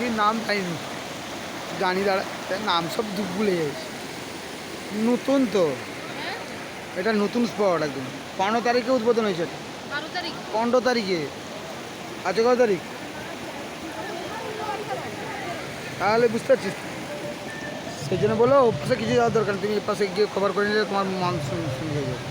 কি নাম জানি, জানি দাঁড়া, নাম সব ভুলে যাচ্ছি। নতুন তো, হ্যাঁ এটা নতুন স্পট একদম। 15 তারিখে উদ্বোধন হয়েছে এটা। 12 তারিখ। 15 তারিখে। আজকে কত তারিখ? তাহলে বুঝতে পারছিস, সেই জন্য বলো ও পাশে কিছু যাওয়ার দরকার নেই, তুমি এ পাশে গিয়ে কভার করে নিলে তোমার মান শুনে যাবে।